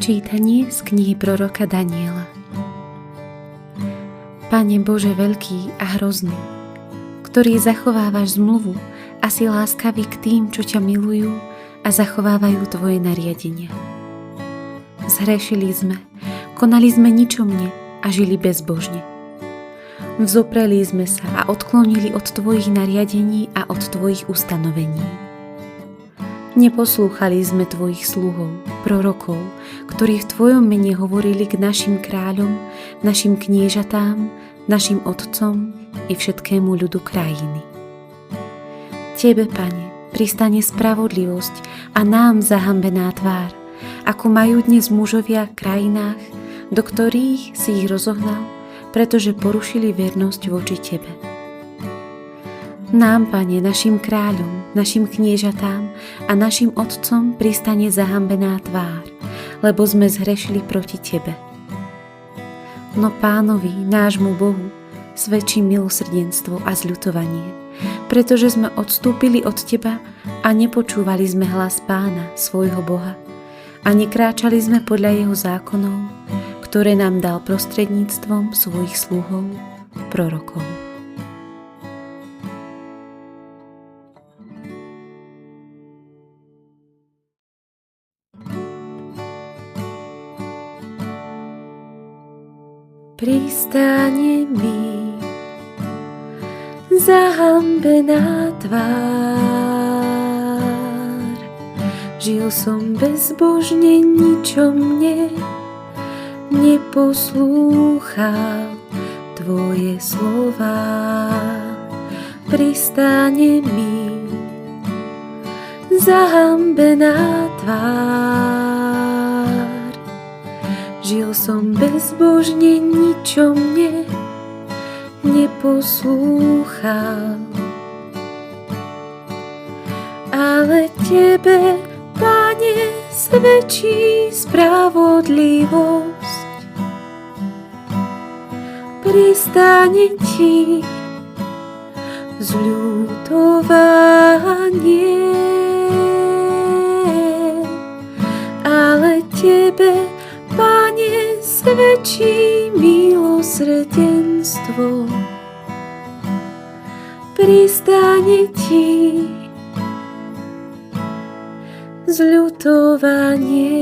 Čítanie z knihy proroka Daniela. Pane Bože veľký a hrozný, ktorý zachovávaš zmluvu a si láskavý k tým, čo ťa milujú a zachovávajú tvoje nariadenia. Zhrešili sme, konali sme ničomne a žili bezbožne. Vzopreli sme sa a odklonili od tvojich nariadení a od tvojich ustanovení. Neposlúchali sme tvojich sluhov, prorokov, ktorí v tvojom mene hovorili k našim kráľom, našim kniežatám, našim otcom i všetkému ľudu krajiny. Tebe, Pane, pristane spravodlivosť a nám zahambená tvár, ako majú dnes mužovia v krajinách, do ktorých si ich rozohnal, pretože porušili vernosť voči tebe. Nám, Pane, našim kráľom, našim kniežatám a našim otcom pristane zahambená tvár, lebo sme zhrešili proti tebe. No Pánovi, nášmu Bohu, svedčí milosrdenstvo a zľutovanie, pretože sme odstúpili od teba a nepočúvali sme hlas Pána, svojho Boha, a nekráčali sme podľa jeho zákonov, ktoré nám dal prostredníctvom svojich sluhov, prorokov. Pristane mi zahambená tvár. Žil som bezbožne, ničomne neposlúchal tvoje slová. Pristane mi zahambená tvár. Žil som bezbožne, ničomne neposlúchal. Ale tebe, Pane, svedčí spravodlivosť. Pristane ti zľutovanie. Ale tebe, Pane, svedčí milosrdenstvo. Pristane ti zľutovanie.